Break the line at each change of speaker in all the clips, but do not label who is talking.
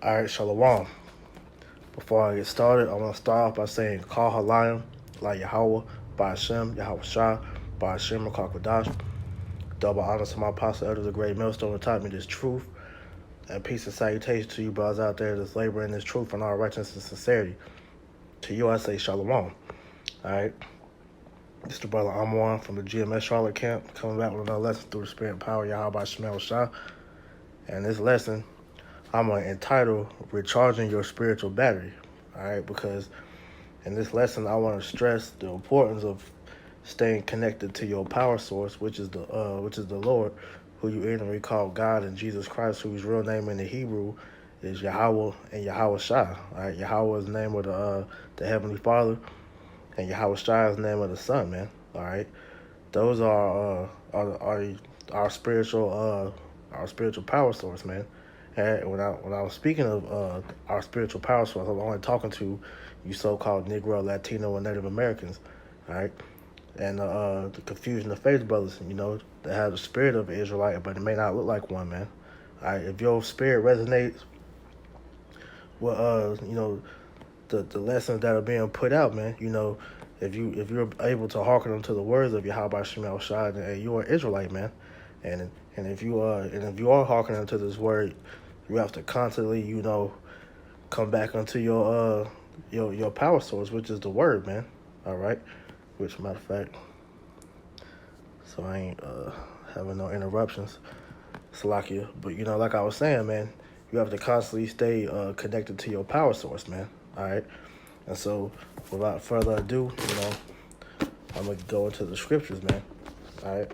All right, Shalom. Before I get started, I want to start off by saying, Call Halayim, La Yahweh, by Hashem, Yahweh Shah, by Hashem, Rakakadash. Double honor to my apostle, Elder the Great Millstone, who taught me this truth. And peace and salutation to you brothers out there that's laboring this truth and all righteousness and sincerity. To you, I say Shalom. All right. This is the brother Amwan from the GMS Charlotte camp, coming back with another lesson through the spirit and power of Yahweh by Shemel Shah. And this lesson, I'm going to entitle Recharging Your Spiritual Battery. All right, because in this lesson, I want to stress the importance of staying connected to your power source, which is the Lord, who you ignorantly call God, and Jesus Christ, whose real name in the Hebrew is Yahweh and Yahweh Shah. All right, Yahweh is the name of the Heavenly Father, and Yahweh Shah is the name of the Son, man. All right, those are our spiritual power source, man. And when I was speaking of our spiritual power source, I'm only talking to you so-called Negro, Latino, and Native Americans, all right? And the confusion of faith brothers, that have the spirit of an Israelite, but it may not look like one, man. All right, if your spirit resonates with, the lessons that are being put out, man, if you're able to hearken unto the words of Yahweh Shemel Shah, then you're an Israelite, man. And if you are hearkening unto this word, you have to constantly, come back unto your power source, which is the word, man. All right. Which, matter of fact, so I ain't having no interruptions, Salakia. But like I was saying, man, you have to constantly stay connected to your power source, man. All right. And so, without further ado, I'm gonna go into the scriptures, man. All right.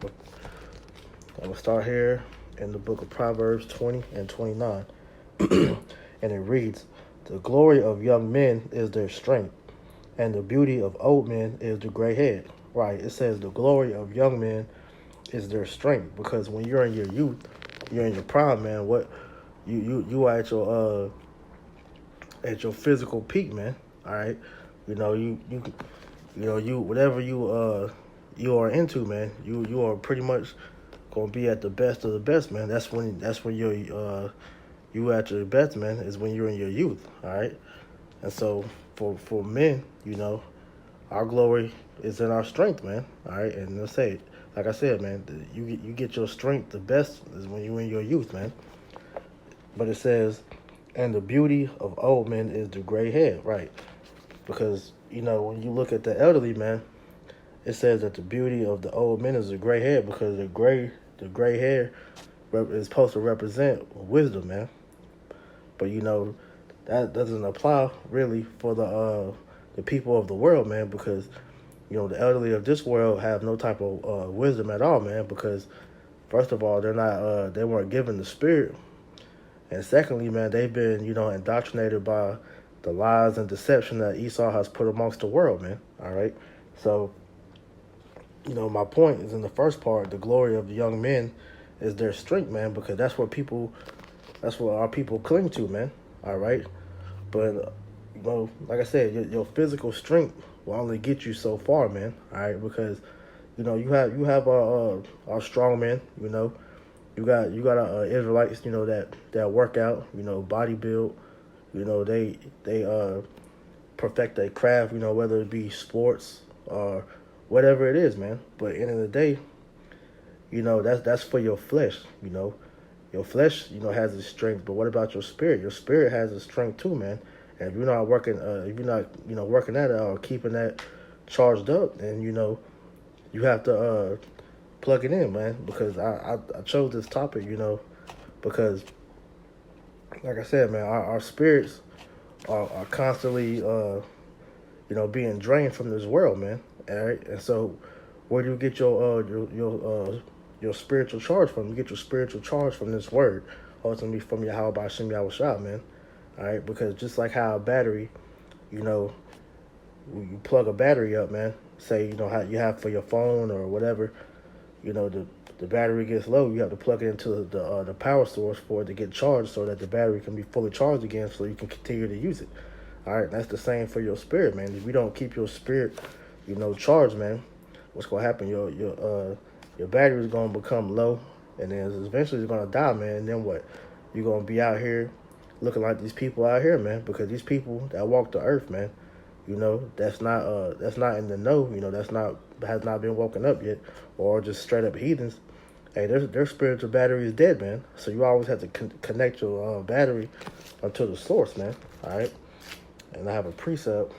I'm gonna start here in the book of Proverbs 20 and 29. And it reads, "The glory of young men is their strength, and the beauty of old men is the gray head." Right, it says the glory of young men is their strength, because when you're in your youth, you're in your prime, man. What you are at your physical peak, man. All right, you whatever you are into, man. You are pretty much gonna be at the best of the best, man. That's when you at your best, man, is when you're in your youth. All right. And so for men, our glory is in our strength, man. All right. And let's say, like I said, man, you get your strength the best is when you're in your youth, man. But it says, and the beauty of old men is the gray head, right? Because when you look at the elderly, man, it says that the beauty of the old men is the gray hair, because the gray hair is supposed to represent wisdom, man. But that doesn't apply really for the people of the world, man, because the elderly of this world have no type of wisdom at all, man. Because first of all, they weren't given the spirit, and secondly, man, they've been indoctrinated by the lies and deception that Esau has put amongst the world, man. All right, so. My point is in the first part, the glory of the young men is their strength, man, because that's what our people cling to, man. All right. But, like I said, your physical strength will only get you so far, man. All right. Because, you have our strong men, you got Israelites, that work out, body build, they perfect their craft, whether it be sports or whatever it is, man. But end of the day, that's for your flesh, Your flesh, has its strength, but what about your spirit? Your spirit has its strength too, man. And if you're not working, working that out or keeping that charged up, then you have to plug it in, man. Because I chose this topic, because like I said, man, our spirits are constantly, being drained from this world, man. All right, and so where do you get your spiritual charge from? You get your spiritual charge from this word, ultimately from Yahweh by Shem Yahweh Shah, man. All right, because just like how a battery, you plug a battery up, man. Say how you have for your phone or whatever, the battery gets low. You have to plug it into the power source for it to get charged, so that the battery can be fully charged again, so you can continue to use it. All right, that's the same for your spirit, man. If you don't keep your spirit charged, man, what's gonna happen? Your battery is gonna become low, and then eventually it's gonna die, man. And then what? You're gonna be out here looking like these people out here, man, because these people that walk the earth, man, that's not in the know, has not been woken up yet, or just straight up heathens. Hey, their spiritual battery is dead, man. So you always have to connect your battery unto the source, man. All right. And I have a precept.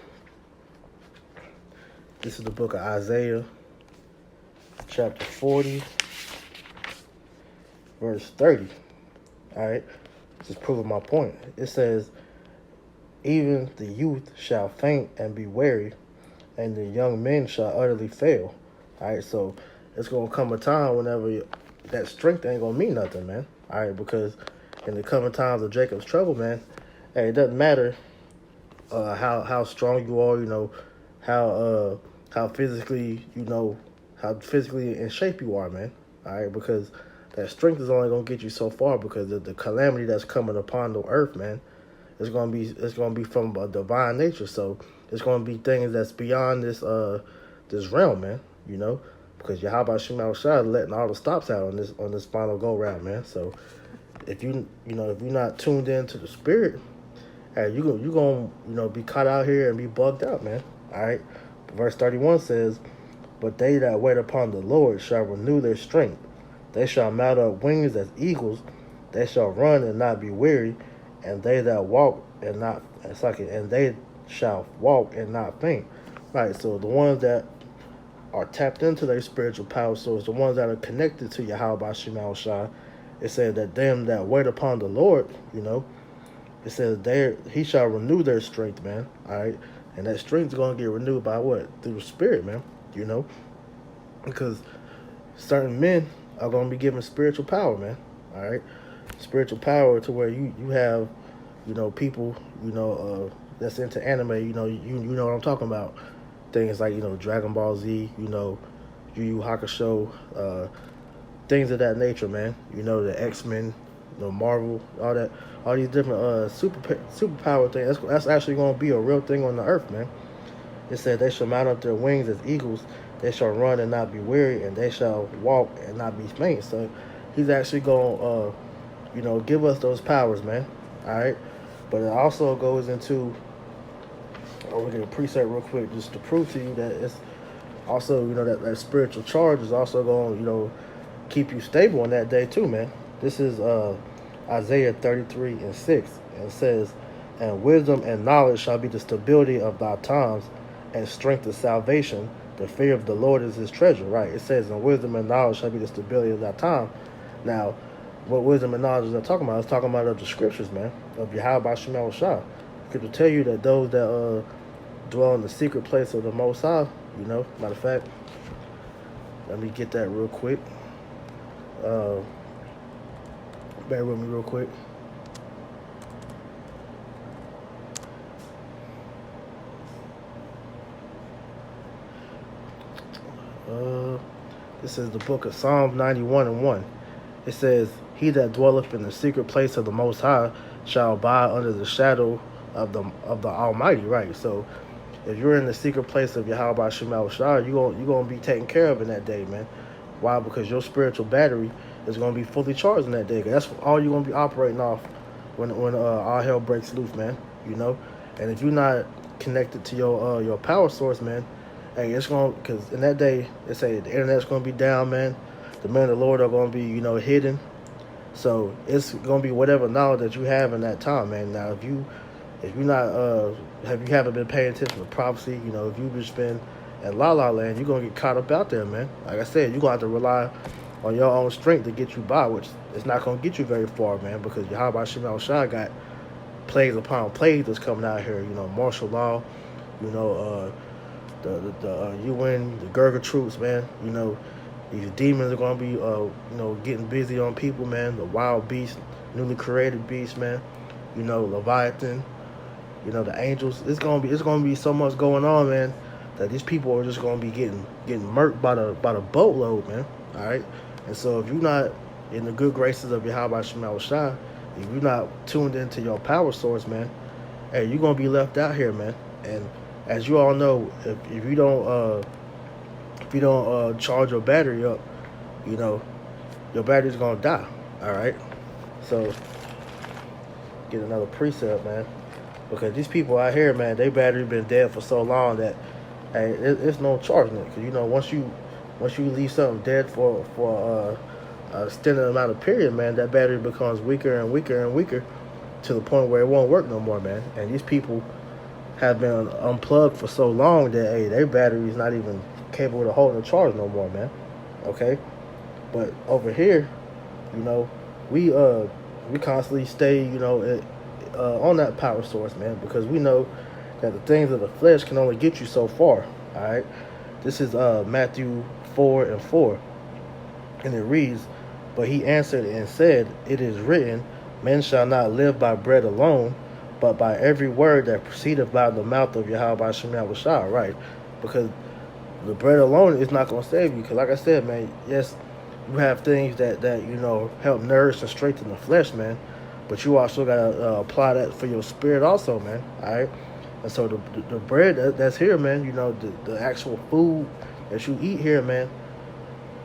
This is the book of Isaiah, chapter 40, verse 30. All right. Just proving my point. It says, even the youth shall faint and be weary, and the young men shall utterly fail. All right. So it's going to come a time whenever that strength ain't going to mean nothing, man. All right. Because in the coming times of Jacob's trouble, man, hey, it doesn't matter how strong you are, how physically, how physically in shape you are, man. All right, because that strength is only gonna get you so far, because of the calamity that's coming upon the earth, man. It's gonna be from a divine nature, so it's gonna be things that's beyond this realm, man. Because Yahweh Shema Shai letting all the stops out on this final go round, man. So if if you're not tuned into the spirit, hey, you gonna be caught out here and be bugged out, man. All right. Verse 31 says, but they that wait upon the Lord shall renew their strength. They shall mount up wings as eagles. They shall run and not be weary, and they that walk and not and they shall walk and not faint. Right. So the ones that are tapped into their spiritual power source, the ones that are connected to Yahweh Shema Shai, it said that them that wait upon the Lord, it says he shall renew their strength, man. All right. And that strength is going to get renewed by what? Through the spirit, man. Because certain men are going to be given spiritual power, man. All right. Spiritual power to where you have, people, that's into anime, you know what I'm talking about. Things like, Dragon Ball Z, Yu Yu Hakusho, things of that nature, man. The X-Men, Marvel, all these different superpower things. That's actually going to be a real thing on the earth, man. It said they shall mount up their wings as eagles. They shall run and not be weary, and they shall walk and not be faint. So he's actually going to, give us those powers, man. All right. But it also goes into, we're going to precept real quick just to prove to you that it's also, that spiritual charge is also going to, keep you stable on that day too, man. This is Isaiah 33 and 6. And it says, and wisdom and knowledge shall be the stability of thy times, and strength of salvation. The fear of the Lord is his treasure, right? It says, and wisdom and knowledge shall be the stability of thy time. Now, what wisdom and knowledge is that talking about? It's talking about of the scriptures, man, of Yahweh Shema Shai. Scripture tell you that those that dwell in the secret place of the Most High, matter of fact, let me get that real quick. Bear with me real quick. This is the book of Psalm 91 and 1. It says, he that dwelleth in the secret place of the Most High shall abide under the shadow of the Almighty, right? So if you're in the secret place of Yahweh Shema Shai, you're gonna be taken care of in that day, man. Why? Because your spiritual battery is going to be fully charged in that day. That's all you're going to be operating off when all hell breaks loose, man. And if you're not connected to your power source, man, hey, it's going, because in that day they say the internet's going to be down, man. The men of the Lord are going to be hidden. So it's going to be whatever knowledge that you have in that time, man. Now if you haven't been paying attention to prophecy, if you've just been in La La Land, you're going to get caught up out there, man. Like I said, you're going to have to rely on your own strength to get you by, which is not going to get you very far, man, because Yahweh Shema Shai got plagues upon plagues that's coming out here, martial law, the UN, the Gurga troops, man. These demons are going to be, getting busy on people, man. The wild beast, newly created beast, man. Leviathan, the angels. It's going to be so much going on, man, that these people are just going to be getting murked by the boatload, man. All right. And so if you're not in the good graces of Yahweh Shema Shai, if you're not tuned into your power source, man, hey, you're going to be left out here, man. And as you all know, if you don't charge your battery up, your battery's going to die. All right. So get another precept, man. Because these people out here, man, they battery been dead for so long that hey, it's no charging it. Cause once you leave something dead for a extended amount of period, man, that battery becomes weaker and weaker and weaker to the point where it won't work no more, man. And these people have been unplugged for so long that hey, their battery is not even capable of holding a charge no more, man. Okay, but over here, you know, we constantly stay, on that power source, man, because we know that the things of the flesh can only get you so far. All right, this is Matthew 4:4, and it reads, "But he answered and said, It is written, Men shall not live by bread alone, but by every word that proceedeth by the mouth of Yahweh Shem Yahushua." Right, because the bread alone is not going to save you. Because, like I said, man, yes, you have things that help nourish and strengthen the flesh, man. But you also got to apply that for your spirit also, man. All right? And so the bread that's here, man, the actual food that you eat here, man,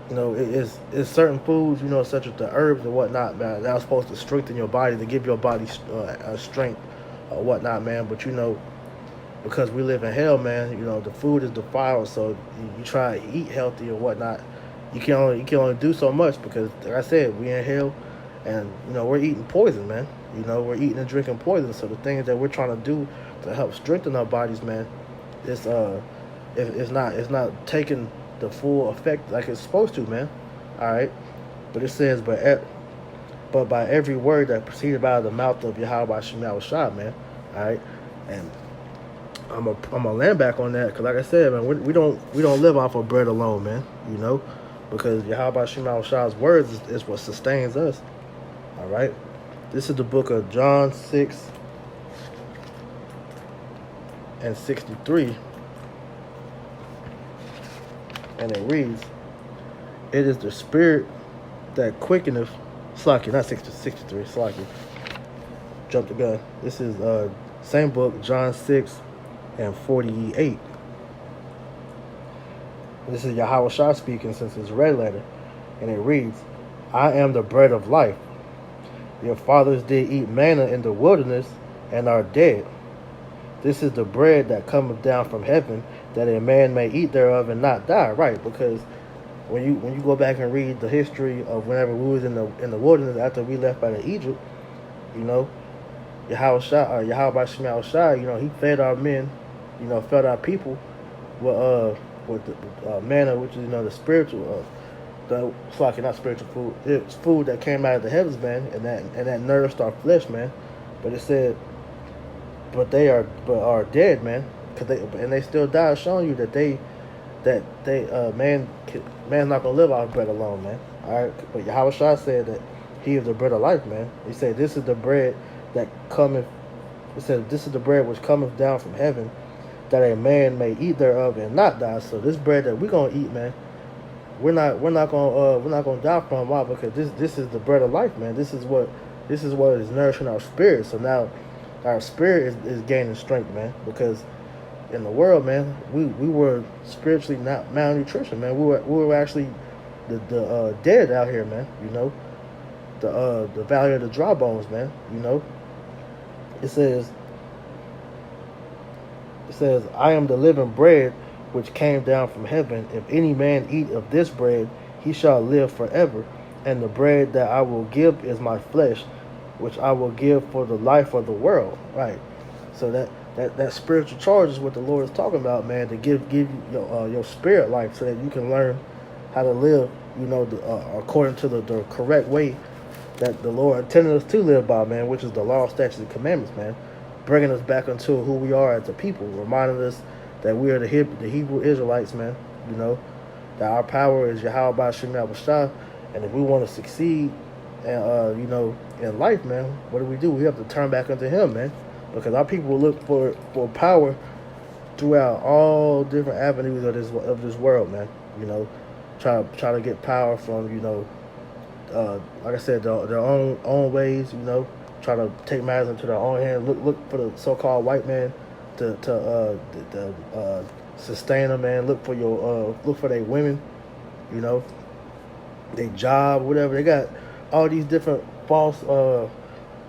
it's certain foods, such as the herbs and whatnot, man, that are supposed to strengthen your body, to give your body strength or whatnot, man. But, because we live in hell, man, the food is defiled, so you try to eat healthy or whatnot. You can only do so much because, like I said, we in hell. And, we're eating poison, man. We're eating and drinking poison. So the things that we're trying to do to help strengthen our bodies, man, it's not taking the full effect like it's supposed to, man. All right? But it says, but by every word that proceeded out of the mouth of Yahweh Shem Yahushua, man. All right? And I'm gonna land back on that because, like I said, man, we don't live off of bread alone, man. Because Yahweh Shem Yahushua's words is what sustains us. All right, this is the book of John 6:63, and it reads, "It is the spirit that quickeneth." Slacky, not 63. Slacky, jump the gun. This is same book, John 6:48. This is Yahushua speaking since it's red letter, and it reads, "I am the bread of life. Your fathers did eat manna in the wilderness and are dead. This is the bread that cometh down from heaven, that a man may eat thereof and not die." Right, because when you go back and read the history of whenever we was in the wilderness after we left out of Egypt, Yahweh Shem Yahushua, he fed our men, fed our people with the manna, which is the spiritual. Not spiritual food. It's food that came out of the heavens, man, and that nourished our flesh, man. But it said, but are dead, man, they still die, showing you that man's not gonna live off bread alone, man. All right, but Yahushua said that He is the bread of life, man. He said, "This is the bread that cometh." It said, "This is the bread which cometh down from heaven, that a man may eat thereof and not die." So this bread that we're gonna eat, man, we're not gonna die from. Why? Because this is the bread of life, man. This is what is nourishing our spirit. So now our spirit is gaining strength, man. Because in the world, man, we were spiritually not malnutrition, man. We were actually the dead out here, man. The valley of the dry bones, man. It says, "I am the living bread which came down from heaven. If any man eat of this bread, he shall live forever. And the bread that I will give is my flesh, which I will give for the life of the world." Right. So that spiritual charge is what the Lord is talking about, man. To give you your spirit life, so that you can learn how to live, according to the correct way that the Lord intended us to live by, man, which is the law, statutes, and commandments, man. Bringing us back into who we are as a people, reminding us that we are the Hebrew Israelites, man. That our power is Yahweh Shem Yahushua, and if we want to succeed, and in life, man, what do? We have to turn back into Him, man, because our people will look for power throughout all different avenues of this world, man. Try to get power from like I said, their own ways. Try to take matters into their own hands. Look for the so-called white man to sustain them, man. Look for their women, their job, whatever. They got all these different false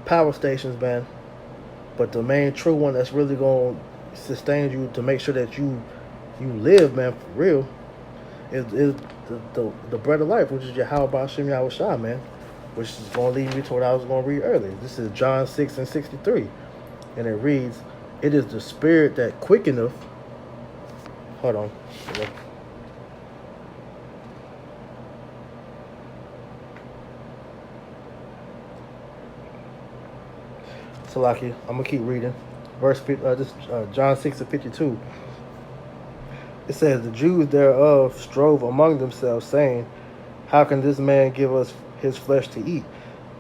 power stations, man. But the main true one that's really gonna sustain you to make sure that you live, man, for real, is the bread of life, which is Yahweh Ba'Shem Yahweh Shai, man. Which is gonna lead me to what I was gonna read earlier. This is John 6:63. And it reads, "It is the spirit that quickeneth." Hold on. Salaki, I'm gonna keep reading. John 6:52. It says, "The Jews thereof strove among themselves, saying, How can this man give us his flesh to eat?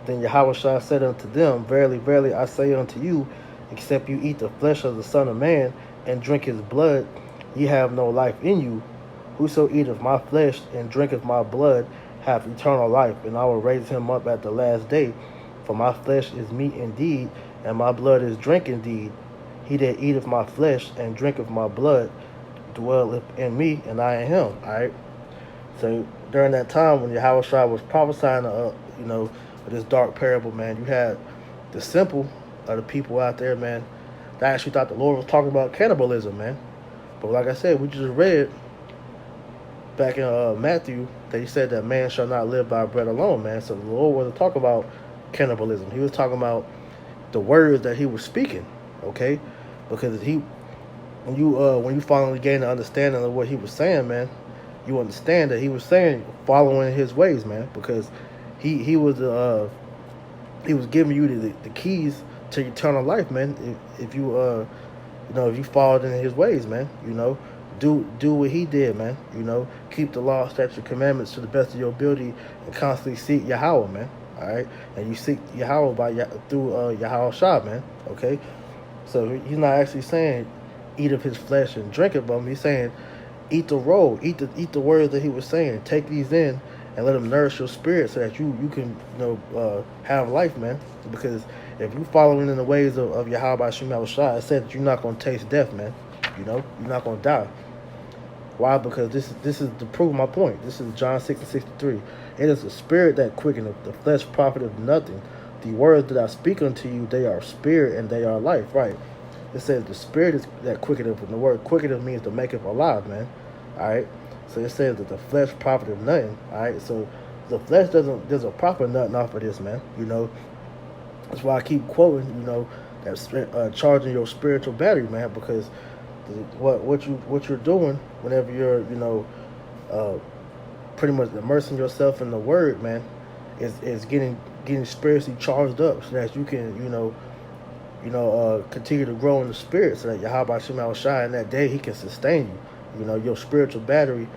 Then Yahushua said unto them, Verily, verily, I say unto you, except you eat the flesh of the Son of Man, and drink his blood, ye have no life in you. Whoso eateth my flesh, and drinketh my blood, hath eternal life, and I will raise him up at the last day. For my flesh is meat indeed, and my blood is drink indeed. He that eateth my flesh, and drinketh my blood, dwelleth in me, and I in him." All right. So during that time when Yahushua was prophesying, this dark parable, man, you had the simple of the people out there, man, that actually thought the Lord was talking about cannibalism, man. But like I said, we just read back in Matthew that he said that man shall not live by bread alone, man. So the Lord wasn't talking about cannibalism. He was talking about the words that he was speaking, okay? Because when you finally gain the understanding of what he was saying, man, you understand that he was saying following his ways, man, because he was giving you the keys to eternal life, man. If you followed in his ways, man, do what he did, man. Keep the law, statutes, commandments to the best of your ability, and constantly seek Yahweh, man. All right, and you seek Yahweh through Yahweh Shah, man. Okay, so he's not actually saying eat of his flesh and drink it, but he's saying eat the roll, eat the words that he was saying. Take these in and let them nourish your spirit, so that you can have life, man. Because if you following in the ways of Yahweh Ba'Shem Yahweh Shai, it said that you're not gonna taste death, man. You're not gonna die. Why? Because this is to prove my point. This is John 6:63. It is the spirit that quickeneth, the flesh profiteth nothing. The words that I speak unto you, they are spirit and they are life. Right? It says the spirit is that quickeneth, and the word quickeneth means to make it alive, man. All right. So it says that the flesh profiteth nothing. All right. So the flesh doesn't profit nothing off of this, man. That's why I keep quoting, that charging your spiritual battery, man, because what you're doing whenever you're pretty much immersing yourself in the word, man, is getting spiritually charged up, so that you can continue to grow in the spirit, so that Yahweh Shema Shai in that day he can sustain you. Your spiritual battery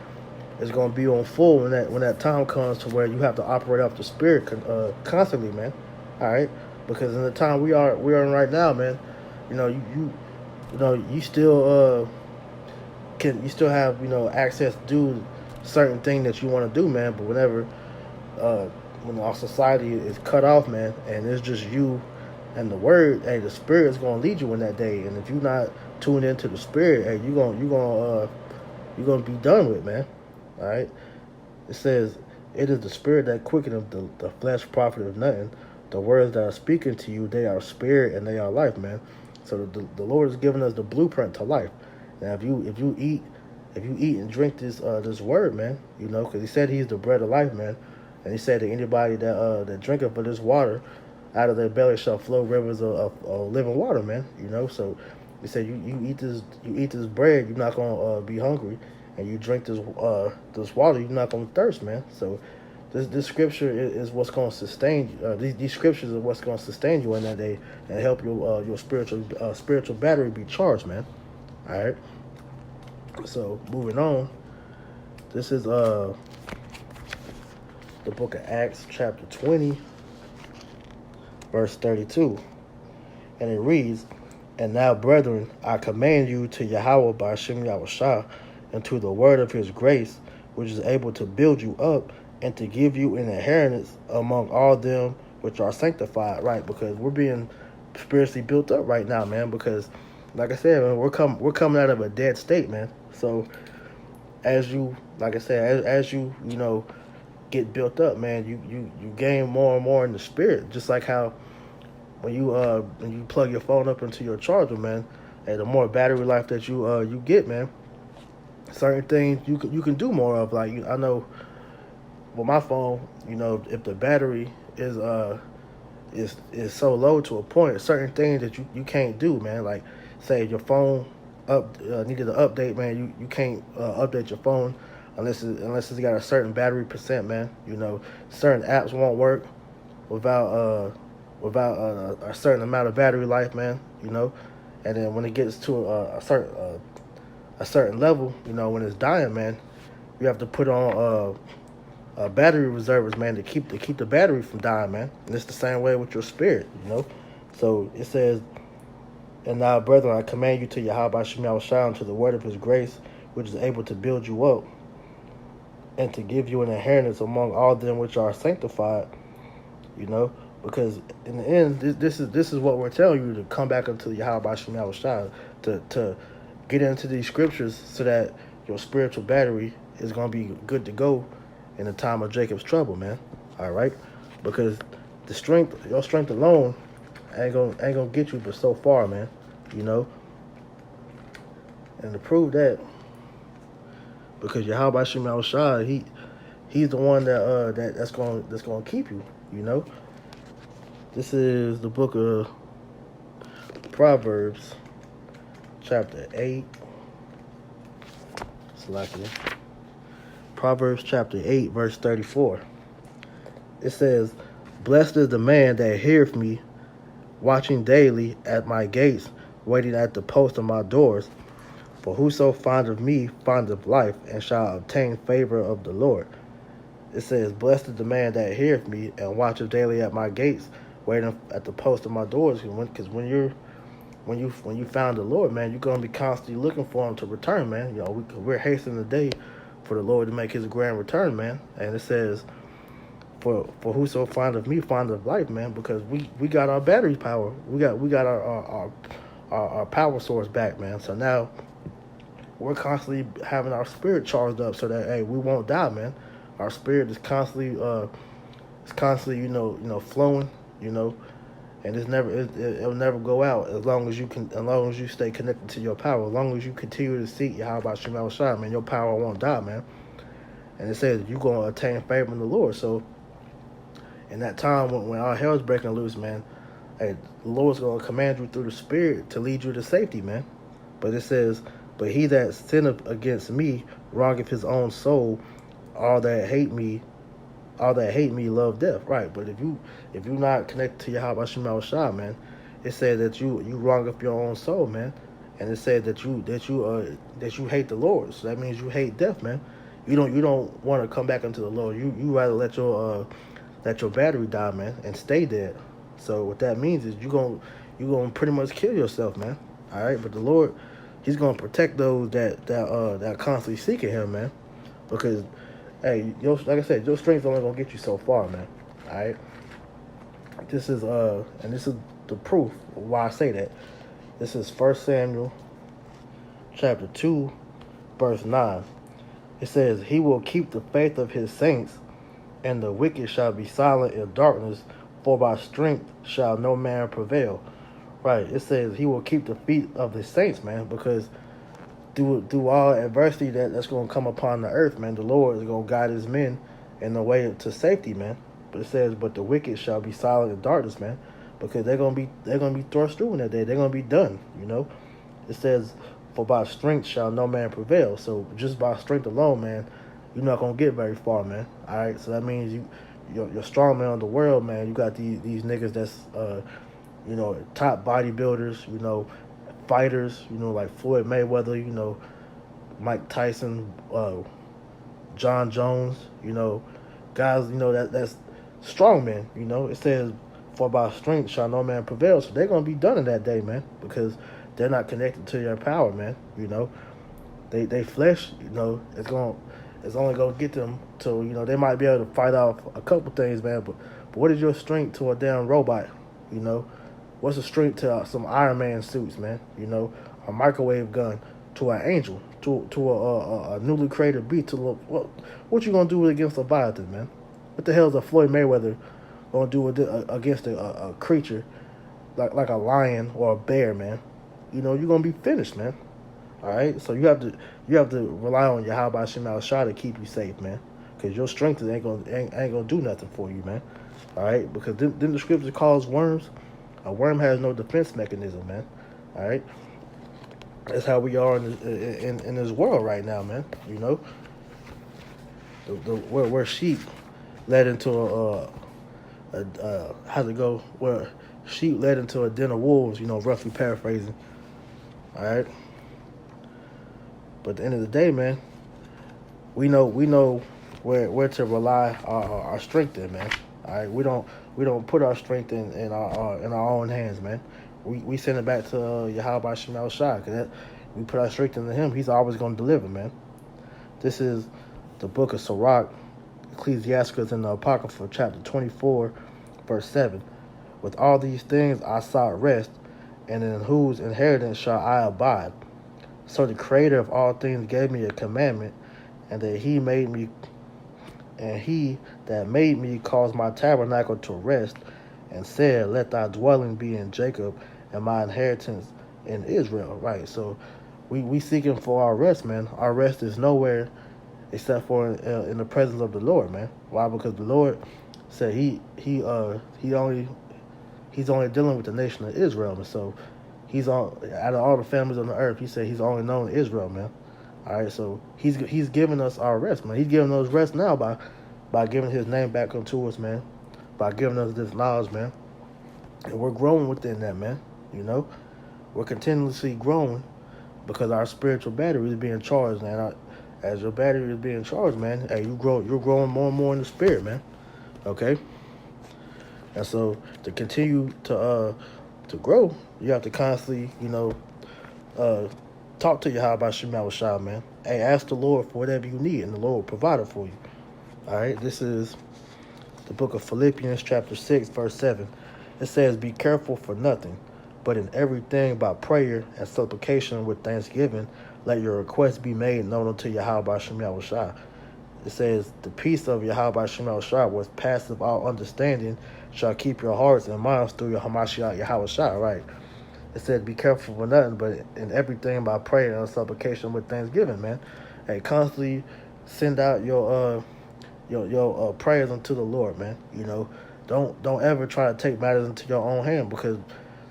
is going to be on full when that time comes to where you have to operate off the spirit constantly, man. All right, because in the time we are in right now, man, you still have access to do certain thing that you want to do, man. But when our society is cut off, man, and it's just you and the word, hey, the spirit is gonna lead you in that day. And if you're not tuned into the spirit, hey, you're gonna be done with, man. All right. It says, "It is the spirit that quickeneth, the flesh profiteth nothing. The words that are speaking to you, they are spirit and they are life, man." So the Lord has given us the blueprint to life. Now, if you eat and drink this word, man, because he said he's the bread of life, man, and he said that anybody that drinketh of this water, out of their belly shall flow rivers of living water, man. So he said you eat this bread, you're not gonna be hungry, and you drink this water, you're not gonna thirst, man. So this scripture is what's going to sustain you. These scriptures are what's going to sustain you in that day and help your spiritual battery be charged, man. All right. So moving on, this is the book of Acts, chapter 20, verse 32, and it reads, "And now, brethren, I command you to Yahweh Ba'Shem Yahweh Shai, and to the word of his grace, which is able to build you up, and to give you an inheritance among all them which are sanctified." Right, because we're being spiritually built up right now, man. Because, like I said, man, we're coming out of a dead state, man. So, as you get built up, man, you gain more and more in the spirit. Just like how when you plug your phone up into your charger, man, and the more battery life that you get, man, certain things you can do more of. Like I know with my phone, if the battery is so low to a point, certain things that you can't do, man. Like say your phone needed an update, man. You can't update your phone unless it's got a certain battery percent, man. Certain apps won't work without a certain amount of battery life, man. And then when it gets to a certain level, when it's dying, man, you have to put on battery reservers, man, to keep the battery from dying, man. And it's the same way with your spirit. So it says, "And now, brethren, I command you to Yahweh Shemel Shai, to the word of his grace, which is able to build you up, and to give you an inheritance among all them which are sanctified." Because in the end, this is what we're telling you, to come back unto Yahweh Shemel Shai, to get into these scriptures so that your spiritual battery is going to be good to go in the time of Jacob's trouble, man. All right, because your strength alone ain't gonna get you but so far, man. And to prove that, because Yahweh Shemel Shai, he's the one that's gonna keep you. This is the book of Proverbs, chapter 8. Proverbs chapter 8, verse 34. It says, "Blessed is the man that heareth me, watching daily at my gates, waiting at the post of my doors. For whoso findeth me findeth life, and shall obtain favor of the Lord." It says, "Blessed is the man that heareth me, and watcheth daily at my gates, waiting at the post of my doors." Because when you found the Lord, man, you're gonna be constantly looking for him to return, man. We're hastening the day for the Lord to make his grand return, man. And it says, for whoso findeth me findeth life, man, because we got our battery power. We got our power source back, man. So now we're constantly having our spirit charged up so that, hey, we won't die, man. Our spirit is constantly flowing, and it'll never go out as long as you stay connected to your power. As long as you continue to seek Yahweh Shemel Shai, man, your power won't die, man. And it says you're gonna attain favor in the Lord. So in that time when our hell's breaking loose, man, hey, the Lord's gonna command you through the Spirit to lead you to safety, man. But it says, "But he that sinneth against me wrongeth his own soul. All that hate me love death." Right. But if you're not connected to Yahweh Shemel Shai, man, it said that you wrong up your own soul, man. And it said that you hate the Lord. So that means you hate death, man. You don't want to come back into the Lord. You rather let your battery die, man, and stay dead. So what that means is you're gonna pretty much kill yourself, man. All right. But the Lord, he's gonna protect those that are constantly seeking him, man. Because, hey, like I said, your strength's only gonna get you so far, man. All right. This is the proof of why I say that. This is 1 Samuel, chapter 2, verse 9. It says, "He will keep the faith of his saints, and the wicked shall be silent in darkness. For by strength shall no man prevail." Right. It says he will keep the feet of the saints, man, because through all adversity that's going to come upon the earth, man, the Lord is going to guide his men in the way to safety, man. But it says, "But the wicked shall be silent in darkness," man, because they're gonna be thrust through in that day. They're gonna be done. It says, "For by strength shall no man prevail." So just by strength alone, man, you're not gonna get very far, man. All right. So that means you're strong man of the world, man. You got these niggas that's top bodybuilders, fighters, like Floyd Mayweather, Mike Tyson, John Jones, guys, that's strong men. It says, "For by strength shall no man prevail." So they're gonna be done in that day, man, because they're not connected to your power, man. They flesh, it's only gonna get them to, they might be able to fight off a couple things, man. But what is your strength to a damn robot? What's the strength to some Iron Man suits, man? A microwave gun to an angel, to a newly created beast. What you gonna do against a Leviathan, man? What the hell is a Floyd Mayweather gonna do against a creature like a lion or a bear, man. You know, you're gonna be finished, man. All right, so you have to rely on Yahweh Shema Shah to keep you safe, man. Cause your strength ain't gonna do nothing for you, man. All right, because then the scripture calls worms. A worm has no defense mechanism, man. All right, that's how we are in this world right now, man. You know, where sheep led into how's it go? Where sheep led into a den of wolves. You know, roughly paraphrasing. All right, but at the end of the day, man, we know where to rely our strength in, man. All right, we don't put our strength in our own hands, man. We send it back to Yahweh Shemal Shah, because we put our strength into Him. He's always going to deliver, man. This is the book of Sirach, Ecclesiasticus, in the Apocrypha, chapter 24, verse 7. With all these things I sought rest, and in whose inheritance shall I abide? So the Creator of all things gave me a commandment, and he that made me caused my tabernacle to rest, and said, Let thy dwelling be in Jacob, and my inheritance in Israel. Right. So we seeking for our rest, man. Our rest is nowhere except for in the presence of the Lord, man. Why? Because the Lord said he's only dealing with the nation of Israel, and so he's on out of all the families on the earth. He said he's only known Israel, man. All right, so he's giving us our rest, man. He's giving us rest now by giving His name back unto us, man. By giving us this knowledge, man. And we're growing within that, man. You know, we're continuously growing because our spiritual battery is being charged, man. As your battery is being charged, man, hey, you're growing more and more in the spirit, man. Okay. And so to continue to grow, you have to constantly, talk to Yahweh Shemal Shah, man. Hey, ask the Lord for whatever you need, and the Lord will provide it for you. All right, this is the book of Philippians, chapter 6, verse 7. It says, Be careful for nothing, but in everything by prayer and supplication with thanksgiving, let your requests be made known unto Yahweh Shemal Shah. It says, The peace of Yahweh Shemal Shah, was passive all understanding, shall keep your hearts and minds through your Hamashiach Yahweh Shah, right? It said, Be careful for nothing, but in everything by prayer and supplication with thanksgiving, man. Hey, constantly send out your prayers unto the Lord, man. You know, don't ever try to take matters into your own hand, because,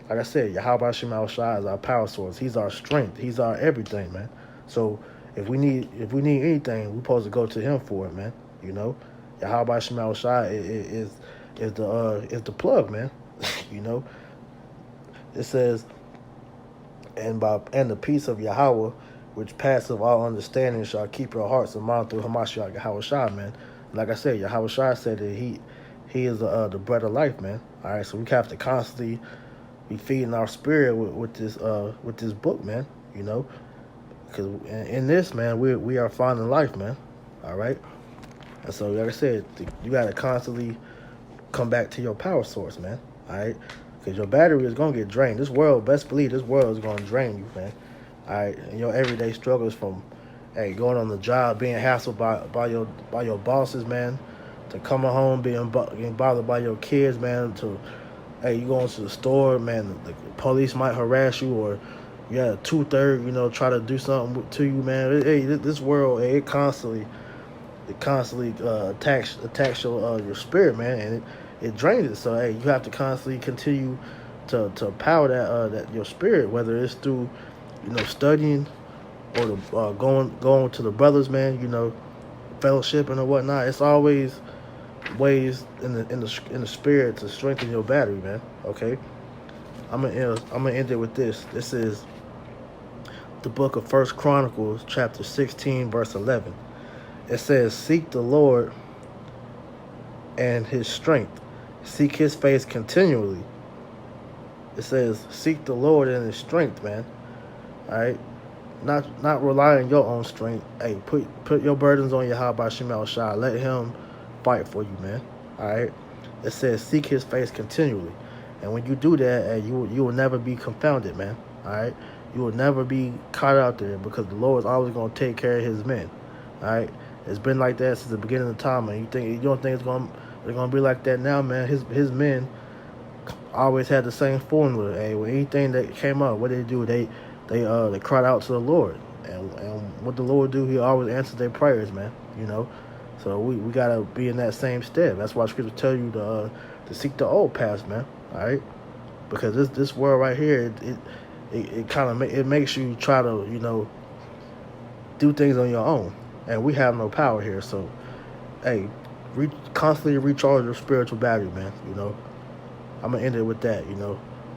like I said, Yahweh Shemal Shah is our power source. He's our strength. He's our everything, man. So if we need anything, we're supposed to go to Him for it, man. You know, Yahweh Shemal Shah is the plug, man. You know. It says, and the peace of Yahweh, which passeth all understanding, shall keep your hearts and minds through Hamashiach Yahweh Shah, man. Like I said, Yahweh Shah said that He is the bread of life, man. All right, so we have to constantly be feeding our spirit with this book, man. You know, because in this, man, we are finding life, man. All right, and so like I said, you got to constantly come back to your power source, man. All right. Because your battery is going to get drained. This world, best believe, this world is going to drain you, man. All right, and your everyday struggles from, hey, going on the job, being hassled by your bosses, man, to coming home, being bothered by your kids, man, to, hey, you going to the store, man, the police might harass you, or you had a tooth, try to do something to you, man. Hey, this world, hey, it constantly attacks your spirit, man, and it drains it. So hey, you have to constantly continue to power that your spirit, whether it's through studying or going to the brothers, man, fellowshipping or whatnot. It's always ways in the spirit to strengthen your battery, man. Okay, I'm gonna end it with this. This is the book of First Chronicles, chapter 16, verse 11. It says, Seek the Lord and His strength. Seek His face continually. It says, seek the Lord and His strength, man. All right? Not rely on your own strength. Hey, put your burdens on Yahweh Shemal Shah. Let Him fight for you, man. All right? It says, seek His face continually. And when you do that, hey, you will never be confounded, man. All right? You will never be caught out there, because the Lord is always going to take care of His men. All right? It's been like that since the beginning of time, man. You don't think it's gonna be like that now, man? His men always had the same formula. Hey, when anything that came up, what they do, they cried out to the Lord, and what the Lord do, He always answers their prayers, man. You know, so we gotta be in that same step. That's why Scripture tell you to seek the old past, man. All right, because this world right here, it kind of it makes you try to do things on your own, and we have no power here. So, hey, constantly recharge your spiritual battery, man. I'm gonna end it with that.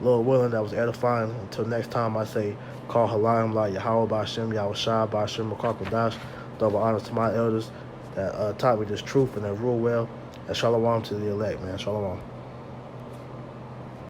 Lord willing, that was edifying. Until next time, I say, call Halayim La Yahweh Ba'Shem Yahweh Shai Ba'Shem Rakakadash. Double honors to my elders that taught me this truth and that rule well. And shalom to the elect, man. Shalom.